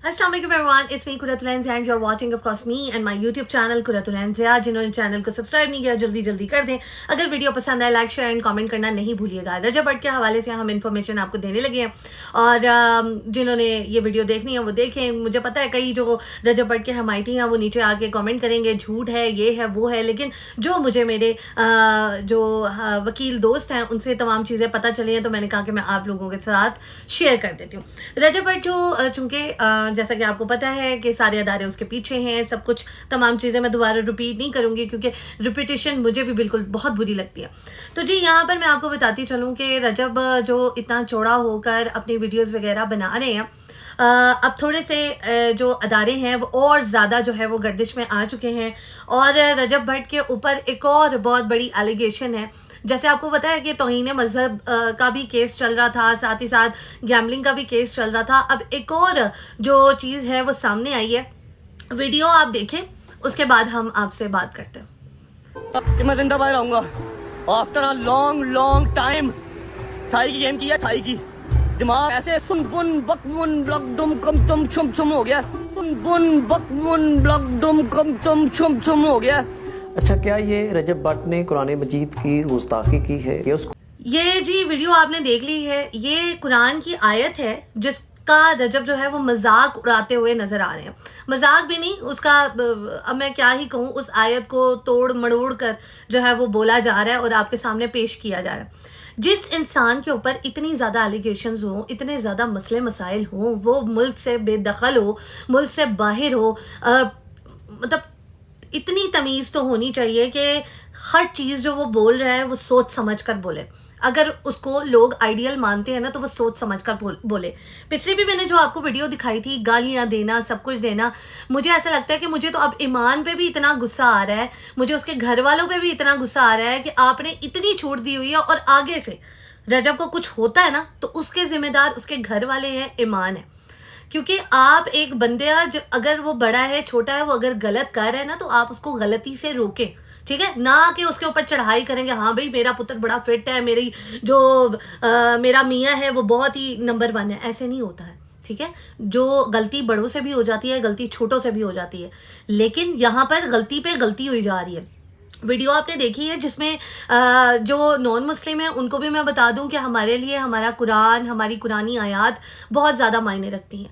Assalamu alaikum everyone, it's me Qurratul Ain and you're watching of course me and my YouTube channel Qurratul Ain। जिन्होंने channel को subscribe नहीं किया जल्दी जल्दी कर दें। अगर वीडियो पसंद आए लाइक शेयर एंड कमेंट करना नहीं भूलिएगा। रजब भट्ट के हवाले से हम इन्फॉर्मेशन आपको देने लगे हैं और जिन्होंने ये वीडियो देखनी है वो देखें। मुझे पता है कई जो रजब भट्ट के हमायती हैं वो नीचे आके कमेंट करेंगे झूठ है ये है वो है, लेकिन जो मुझे मेरे जो वकील दोस्त हैं उनसे तमाम चीज़ें पता चली हैं तो मैंने कहा कि मैं आप लोगों के साथ शेयर कर देती हूँ। रजब भट्ट जो चूँकि जैसा कि आपको पता है कि सारे अदारे उसके पीछे हैं, सब कुछ तमाम चीज़ें मैं दोबारा रिपीट नहीं करूँगी क्योंकि रिपीटिशन मुझे भी बिल्कुल बहुत बुरी लगती है। तो जी यहाँ पर मैं आपको बताती चलूँ कि रजब जो इतना चौड़ा होकर अपनी वीडियोस वगैरह बना रहे हैं, अब थोड़े से जो अदारे हैं वो और ज़्यादा जो है वो गर्दिश में आ चुके हैं और रजब भट्ट के ऊपर एक और बहुत बड़ी एलिगेशन है। जैसे आपको पता है कि तौहीन मजहब का भी केस चल रहा था, साथ ही साथ गैम्बलिंग का भी केस चल रहा था। अब एक और जो चीज़ है वो सामने आई है, वीडियो आप देखें उसके बाद हम आपसे बात करते हैं। कि मैं जिंदा बाहर आऊंगा आफ्टर अ लॉन्ग टाइम। थाई की गेम की है, थाई की दिमाग ऐसे सुन बुन बकमुन ब्लक दुम कम तुम छुम छुम हो गया, सुन बुन बकमुन ब्लक दुम कम तुम छुम छुम हो गया। अच्छा, क्या ये रजब भट्ट ने कुरान मजीद की गुस्ताखी की है? ये जी वीडियो आपने देख ली है, ये कुरान की आयत है जिसका रजब जो है वो मजाक उड़ाते हुए नजर आ रहे हैं। मजाक भी नहीं, उसका अब मैं क्या ही कहूँ, उस आयत को तोड़ मड़ोड़ कर जो है वो बोला जा रहा है और आपके सामने पेश किया जा रहा है। जिस इंसान के ऊपर इतनी ज़्यादा एलिगेशंस हों, इतने ज़्यादा मसले मसाइल हों, वो मुल्क से बेदखल हो, मुल्क से बाहर हो, मतलब इतनी तमीज़ तो होनी चाहिए कि हर चीज़ जो वो बोल रहा है वो सोच समझ कर बोले। अगर उसको लोग आइडियल मानते हैं ना तो वो सोच समझ कर बोले। पिछले भी मैंने जो आपको वीडियो दिखाई थी, गालियाँ देना, सब कुछ देना, मुझे ऐसा लगता है कि मुझे तो अब ईमान पे भी इतना गुस्सा आ रहा है, मुझे उसके घर वालों पे भी इतना गुस्सा आ रहा है कि आपने इतनी छूट दी हुई है और आगे से रजब को कुछ होता है ना तो उसके ज़िम्मेदार उसके घर वाले हैं, ईमान है। क्योंकि आप एक बंदे अगर वो बड़ा है छोटा है, वो अगर गलत कर रहा है ना तो आप उसको गलती से रोके, ठीक है ना, कि उसके ऊपर चढ़ाई करेंगे हाँ भाई मेरा पुत्र बड़ा फिट है, मेरी जो मेरा मियाँ है वो बहुत ही नंबर 1 है। ऐसे नहीं होता है, ठीक है। जो गलती बड़ों से भी हो जाती है, गलती छोटों से भी हो जाती है, लेकिन यहाँ पर गलती पे गलती हुई जा रही है। वीडियो आपने देखी है जिसमें जो नॉन मुस्लिम है उनको भी मैं बता दूं कि हमारे लिए हमारा कुरान, हमारी कुरानी आयात बहुत ज़्यादा मायने रखती हैं।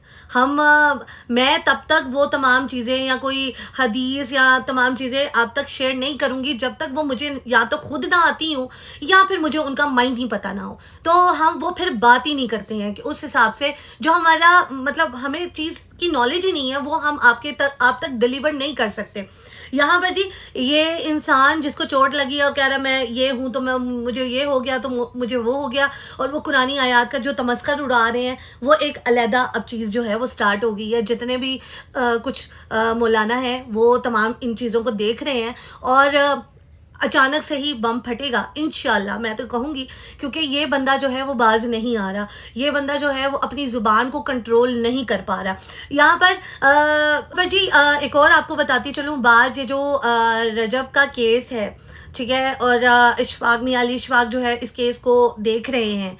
मैं तब तक वो तमाम चीज़ें या कोई हदीस या तमाम चीज़ें आप तक शेयर नहीं करूँगी जब तक वो मुझे या तो खुद ना आती हूँ या फिर मुझे उनका माइंड ही पता ना हो। तो हम वो फिर बात ही नहीं करते हैं कि उस हिसाब से जो हमारा मतलब हमें चीज़ की नॉलेज ही नहीं है वो हम आप तक डिलीवर नहीं कर सकते। यहाँ पर जी ये इंसान जिसको चोट लगी और कह रहा मैं ये हूँ तो मैं मुझे ये हो गया तो मुझे वो हो गया, और वो कुरानी आयात का जो तमस्कर उड़ा रहे हैं वो एक अलहदा अब चीज़ जो है वो स्टार्ट हो गई है। जितने भी कुछ मौलाना हैं वो तमाम इन चीज़ों को देख रहे हैं और अचानक से ही बम फटेगा इंशाल्लाह, मैं तो कहूँगी, क्योंकि ये बंदा जो है वो बाज नहीं आ रहा, ये बंदा जो है वो अपनी ज़ुबान को कंट्रोल नहीं कर पा रहा। यहाँ पर जी एक और आपको बताती चलूँ बात, ये जो रजब का केस है, ठीक है, और इशफाक मियां अली इशफाक जो है इस केस को देख रहे हैं।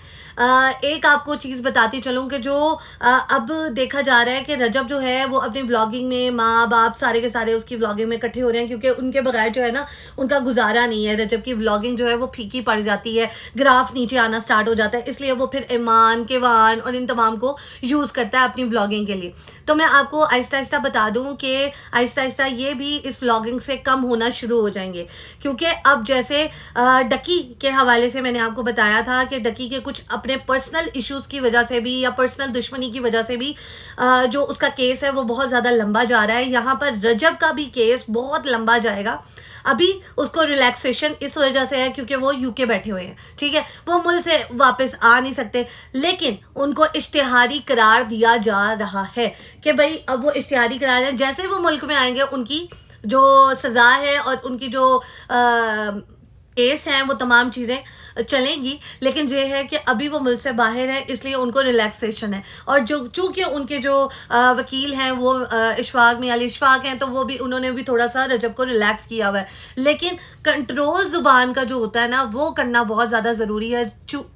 एक आपको चीज़ बताती चलूँ कि जो अब देखा जा रहा है कि रजब जो है वो अपनी व्लॉगिंग में माँ बाप सारे के सारे उसकी व्लॉगिंग में इकट्ठे हो रहे हैं क्योंकि उनके बगैर जो है ना उनका गुजारा नहीं है। रजब की व्लॉगिंग जो है वो फीकी पड़ जाती है, ग्राफ नीचे आना स्टार्ट हो जाता है, इसलिए वो फिर ईमान केवान और इन तमाम को यूज़ करता है अपनी व्लॉगिंग के लिए। तो मैं आपको आहिस्ता आहिस्ता बता दूं कि आहिस्ता आहिस्ता ये भी इस व्लॉगिंग से कम होना शुरू हो जाएंगे, क्योंकि अब जैसे डकी के हवाले से मैंने आपको बताया था कि डकी के कुछ अपने पर्सनल इश्यूज़ की वजह से भी या पर्सनल दुश्मनी की वजह से भी जो उसका केस है वो बहुत ज़्यादा लंबा जा रहा है। यहाँ पर रजब का भी केस बहुत लंबा जाएगा। अभी उसको रिलैक्सेशन इस वजह से है क्योंकि वो यूके बैठे हुए हैं, ठीक है, वो मुल्क से वापस आ नहीं सकते, लेकिन उनको इश्तिहारी करार दिया जा रहा है कि भाई अब वो इश्तिहारी करार है, जैसे वो मुल्क में आएंगे उनकी जो सज़ा है और उनकी जो केस हैं वो तमाम चीज़ें चलेंगी, लेकिन ये है कि अभी वो मुल्क से बाहर है, इसलिए उनको रिलैक्सेशन है। और जो चूँकि उनके जो वकील हैं वो इशफाक मियां अली इशफाक हैं, तो वो भी उन्होंने भी थोड़ा सा रजब को रिलैक्स किया हुआ है। लेकिन कंट्रोल ज़ुबान का जो होता है ना, वो करना बहुत ज़्यादा ज़रूरी है।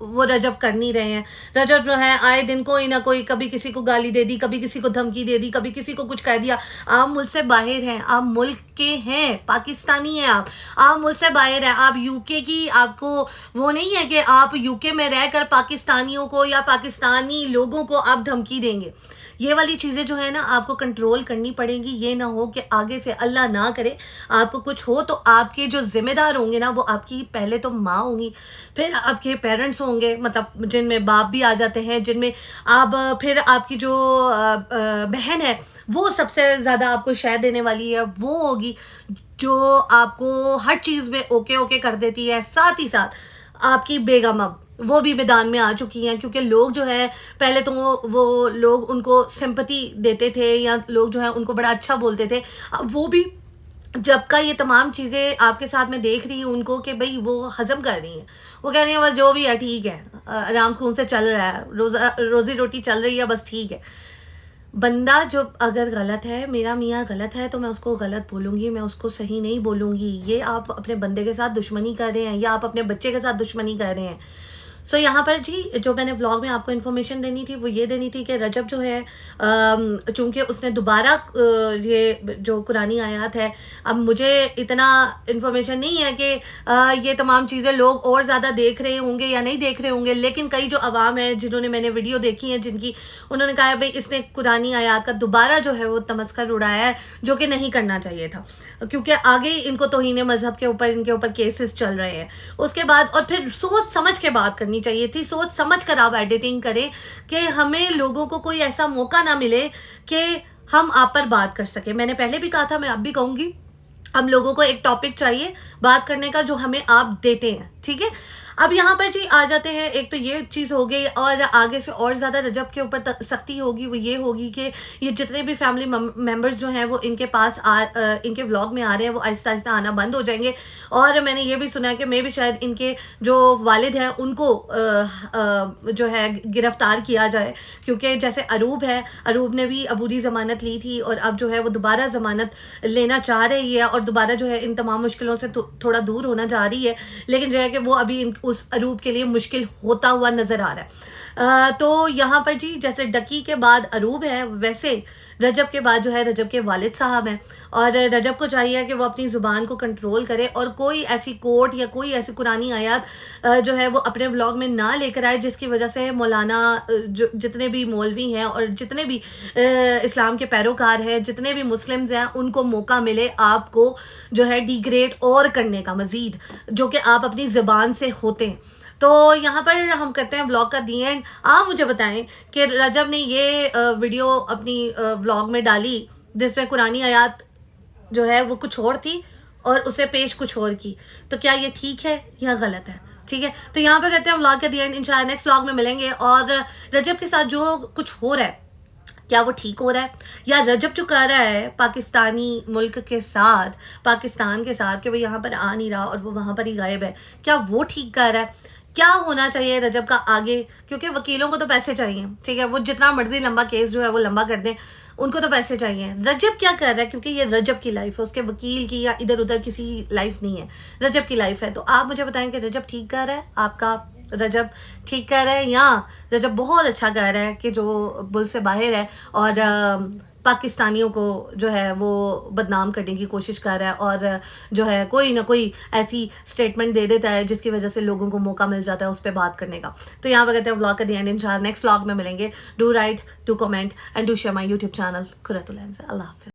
वो रजब कर नहीं रहे हैं। रजब जो है आए दिन कोई ना कोई, कभी किसी को गाली दे दी, कभी किसी को धमकी दे दी, कभी किसी को कुछ कह दिया। आप मुल्क से बाहर हैं, आप मुल्क के हैं, पाकिस्तानी हैं आप मुल्क से बाहर हैं। आप यूके की, आपको वो नहीं है कि आप यूके में रहकर पाकिस्तानियों को या पाकिस्तानी लोगों को आप धमकी देंगे। ये वाली चीज़ें जो है ना, आपको कंट्रोल करनी पड़ेंगी। ये ना हो कि आगे से अल्लाह ना करे आपको कुछ हो, तो आपके जो ज़िम्मेदार होंगे ना, वो आपकी पहले तो माँ होंगी, फिर आपके पेरेंट्स होंगे, मतलब जिनमें बाप भी आ जाते हैं, जिनमें आप, फिर आपकी जो बहन है वो सबसे ज़्यादा आपको शय देने वाली है, वो होगी जो आपको हर चीज़ में ओके ओके कर देती है। साथ ही साथ आपकी बेगम अब वो भी मैदान में आ चुकी हैं, क्योंकि लोग जो है पहले तो वो लोग उनको सिंपैथी देते थे, या लोग जो है उनको बड़ा अच्छा बोलते थे। अब वो भी जब का ये तमाम चीज़ें आपके साथ में देख रही हूँ उनको, कि भाई वो हज़म कर रही हैं, वो कह रही हैं बस जो भी है ठीक है, आराम सुकून से चल रहा है, रोज़ी रोटी चल रही है, बस ठीक है। बंदा जो अगर गलत है, मेरा मियाँ गलत है, तो मैं उसको गलत बोलूँगी, मैं उसको सही नहीं बोलूँगी। ये आप अपने बंदे के साथ दुश्मनी कर रहे हैं, या आप अपने बच्चे के साथ दुश्मनी कर रहे हैं। सो यहाँ पर जी जो मैंने व्लॉग में आपको इन्फॉर्मेशन देनी थी वो ये देनी थी कि रजब जो है, चूँकि उसने दोबारा ये जो कुरानी आयत है, अब मुझे इतना इन्फॉर्मेशन नहीं है कि ये तमाम चीज़ें लोग और ज़्यादा देख रहे होंगे या नहीं देख रहे होंगे, लेकिन कई जो अवाम है जिन्होंने मैंने वीडियो देखी है, जिनकी उन्होंने कहा है भाई इसने कुरानी आयत का दोबारा जो है वो तमस्कर उड़ाया है, जो कि नहीं करना चाहिए था, क्योंकि आगे इनको तौहीन मज़हब के ऊपर, इनके ऊपर केसेस चल रहे हैं। उसके बाद और फिर सोच समझ के बात करनी चाहिए थी, सोच समझ कर आप एडिटिंग करें कि हमें लोगों को कोई ऐसा मौका ना मिले कि हम आप पर बात कर सके। मैंने पहले भी कहा था, मैं अब भी कहूँगी, हम लोगों को एक टॉपिक चाहिए बात करने का जो हमें आप देते हैं, ठीक है। अब यहाँ पर जी आ जाते हैं, एक तो ये चीज़ हो गई, और आगे से और ज़्यादा रजब के ऊपर सख्ती होगी, वो ये होगी कि ये जितने भी फैमिली मेम्बर्स जो हैं वो इनके पास इनके व्लॉग में आ रहे हैं, वो आहिस्ता आहिस्ता आना बंद हो जाएंगे। और मैंने ये भी सुना है कि भी शायद इनके जो वालिद हैं उनको जो है गिरफ़्तार किया जाए, क्योंकि जैसे अरूब है, अरूब ने भी अबूरी ज़मानत ली थी, और अब जो है वो दोबारा ज़मानत लेना चाह रही है, और दोबारा जो है इन तमाम मुश्किलों से थोड़ा दूर होना चाह रही है, लेकिन जो है कि वो अभी उस अरूब के लिए मुश्किल होता हुआ नज़र आ रहा है। तो यहाँ पर जी जैसे डकी के बाद अरूब है, वैसे रजब के बाद जो है रजब के वालिद साहब हैं, और रजब को चाहिए कि वो अपनी ज़ुबान को कंट्रोल करे, और कोई ऐसी कोर्ट या कोई ऐसी कुरानी आयत जो है वो अपने व्लॉग में ना लेकर आए, जिसकी वजह से मौलाना जो जितने भी मौलवी हैं और जितने भी इस्लाम के पैरोकार हैं, जितने भी मुस्लिम्स हैं, उनको मौका मिले आपको जो है डिग्रेड और करने का मज़ीद, जो कि आप अपनी ज़ुबान से होते हैं। तो यहाँ पर हम करते हैं व्लॉग का दी एंड। आप मुझे बताएं कि रजब ने ये वीडियो अपनी व्लॉग में डाली जिसमें कुरानी आयत जो है वो कुछ और थी और उसे पेश कुछ और की, तो क्या ये ठीक है या गलत है? ठीक है, तो यहाँ पर करते हैं व्लॉग का दी एंड। इंशाल्लाह नेक्स्ट व्लॉग में मिलेंगे। और रजब के साथ जो कुछ हो रहा है, क्या वो ठीक हो रहा है, या रजब जो कर रहा है पाकिस्तानी मुल्क के साथ, पाकिस्तान के साथ, कि वो यहाँ पर आ नहीं रहा और वो वहाँ पर ही गायब है, क्या वो ठीक कर रहा है? क्या होना चाहिए रजब का आगे? क्योंकि वकीलों को तो पैसे चाहिए, ठीक है, वो जितना मर्जी लंबा केस जो है वो लंबा कर दें, उनको तो पैसे चाहिए। रजब क्या कर रहा है? क्योंकि ये रजब की लाइफ है, उसके वकील की या इधर उधर किसी लाइफ नहीं है, रजब की लाइफ है। तो आप मुझे बताएं कि रजब ठीक कर रहा है, आपका रजब ठीक कर रहा है, या रजब बहुत अच्छा कर रहा है कि जो बुल से बाहर है और पाकिस्तानियों को जो है वो बदनाम करने की कोशिश कर रहा है, और जो है कोई ना कोई ऐसी स्टेटमेंट दे देता है जिसकी वजह से लोगों को मौका मिल जाता है उस पर बात करने का। तो यहाँ पर कहते हैं व्लॉग का दी एंड। इंशाल्लाह नेक्स्ट व्लॉग में मिलेंगे। Do right, do comment and do share my YouTube channel Khurtul. अल्लाह हाफ़िज़।